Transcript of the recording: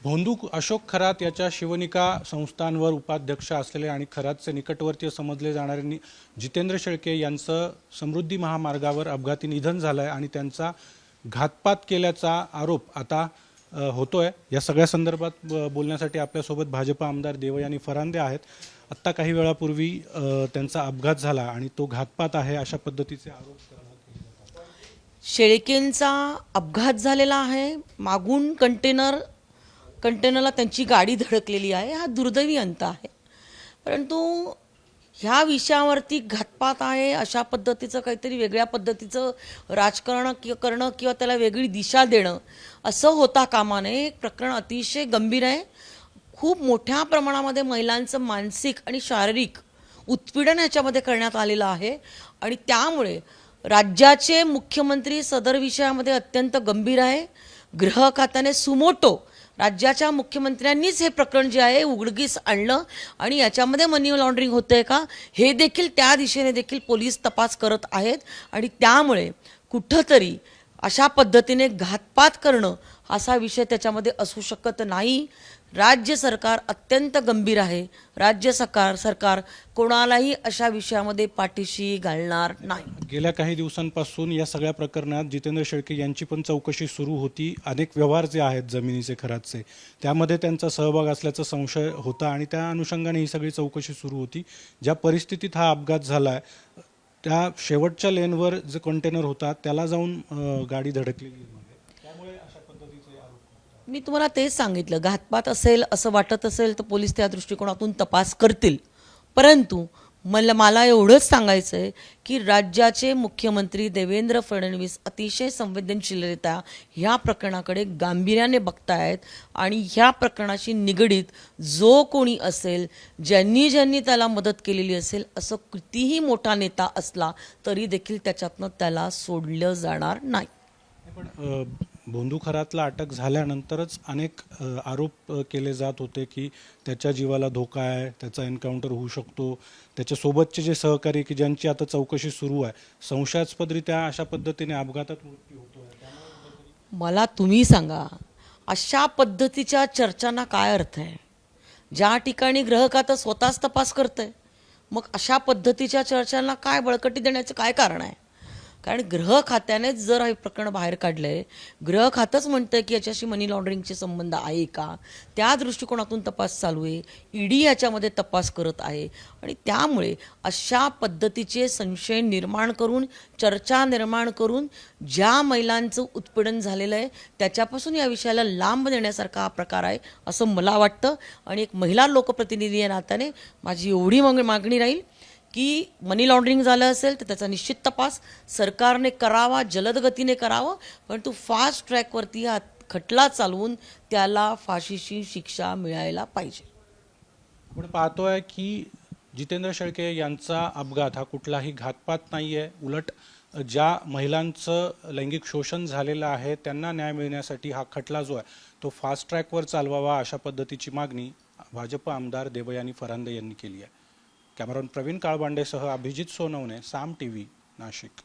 भोंदू अशोक खरात याच्या शिवनिका संस्थांवर उपाध्यक्ष असलेले आणि खरातचे निकटवर्तीय समजले जाणारे जितेंद्र शेळके यांचं समृद्धी महामार्गावर अपघाती निधन झालं आहे आणि त्यांचा घातपात केल्याचा आरोप आता होतोय। या सगळ्या संदर्भात बोलण्यासाठी आपल्यासोबत भाजप आमदार देवयानी फरांदे आहेत। आत्ता काही वेळापूर्वी त्यांचा अपघात झाला आणि तो घातपात आहे अशा पद्धतीचे आरोप करण्यात येत आहेत। शेळकेंचा अपघात झालेला आहे, मागून कंटेनरला त्यांची गाडी धडकलेली आहे। हा दुर्दैवी अंत आहे, परंतु ह्या विषयावरती घातपात आहे अशा पद्धतीचं काहीतरी वेगळ्या पद्धतीचं राजकारण करणं किंवा त्याला वेगळी दिशा देणं असं होता कामा नये। प्रकरण अतिशय गंभीर आहे। खूप मोठ्या प्रमाणामध्ये महिलांचं मानसिक आणि शारीरिक उत्पीडन याच्यामध्ये करण्यात आलेलं आहे आणि त्यामुळे राज्याचे मुख्यमंत्री सदर विषयामध्ये अत्यंत गंभीर आहे। गृह खात्याने सुमोटो राज्याच्या मुख्यमंत्र्यांनीच हे प्रकरण जे आहे उघडकीस आणलं आणि याच्यामध्ये मनी लॉन्ड्रिंग होतंय का हे देखील त्या दिशेने देखील पोलीस तपास करत आहेत आणि त्यामुळे कुठंतरी अशा पद्धतीने घातपात करणं असा विषय त्याच्यामध्ये असू शकत नाही। राज्य सरकार अत्यंत गंभीर आहे। राज्य सरकार कोणालाही अशा विषयामध्ये पाठीशी घालणार नाही। गेल्या काही दिवसांपासून या सगळ्या प्रकरणात जितेंद्र शेळके यांची पण चौकशी सुरू होती। अनेक व्यवहार जे आहेत जमिनीचे खरातचे त्यामध्ये त्यांचा सहभाग असल्याचा संशय होता आणि त्या अनुषंगाने ही सगळी चौकशी सुरू होती। ज्या परिस्थितीत हा अपघात झाला त्या शेवटच्या लेनवर जे कंटेनर होता त्याला जाऊन गाडी धडकलेली। मी तुम्हाला तेच सांगितलं, घातपात असेल असं वाटत असेल तर पोलीस त्या दृष्टिकोनातून तपास करतील, परंतु मला एवढंच सांगायचं आहे की राज्याचे मुख्यमंत्री देवेंद्र फडणवीस अतिशय संवेदनशीलरित्या ह्या प्रकरणाकडे गांभीर्याने बघतायत आणि ह्या प्रकरणाशी निगडीत जो कोणी असेल, ज्यांनी त्याला मदत केलेली असेल, असं कितीही मोठा नेता असला तरी देखील त्याच्यातनं त्याला सोडलं जाणार नाही। पण भोंदू खरातला अटक झाल्यानंतरच अनेक आरोप केले जात होते की त्याच्या जीवाला धोका आहे, त्याचा एन्काउंटर होऊ शकतो, त्याच्यासोबतचे जे सहकारी की ज्यांची आता चौकशी सुरू आहे संशयास्पदरित्या अशा पद्धतीने अपघातात मृत्यू होतो। मला तुम्ही सांगा, अशा पद्धतीच्या चर्चांना काय अर्थ आहे? ज्या ठिकाणी गृह खातं स्वतःच तपास करतंय, मग अशा पद्धतीच्या चर्चांना काय बळकटी देण्याचं काय कारण आहे? कारण गृह खात्यानेच जर हे प्रकरण बाहेर काढलंय, गृह खातंच म्हणतंय की याच्याशी मनी लॉन्ड्रिंगचे संबंध आहे का, त्या दृष्टिकोनातून तपास चालू आहे। ईडी याच्यामध्ये तपास करत आहे आणि त्यामुळे अशा पद्धतीचे संशय निर्माण करून, चर्चा निर्माण करून ज्या महिलांचं उत्पीडन झालेलं आहे त्याच्यापासून या विषयाला लांब नेण्यासारखा हा प्रकार आहे असं मला वाटतं। आणि एक महिला लोकप्रतिनिधी या नात्याने माझी एवढी मागणी राहील की मनी लॉन्ड्रिंग झालं असेल तर त्याचा निश्चित तपास सरकारने करावा, जलद गतीने करावं, परंतु फास्ट ट्रॅकवरती हा खटला चालवून त्याला फाशीची शिक्षा मिळायला पाहिजे। आपण पाहतोय की जितेंद्र शेळके यांचा अपघात हा कुठलाही घातपात नाही आहे, उलट ज्या महिलांचं लैंगिक शोषण झालेलं आहे त्यांना न्याय मिळण्यासाठी हा खटला जो आहे तो फास्ट ट्रॅकवर चालवावा अशा पद्धतीची मागणी भाजप आमदार देवयानी फरांदे यांनी केली आहे। कॅमेरामन प्रवीण काळबांडेसह अभिजित सोनवणे, साम टीव्ही, नाशिक।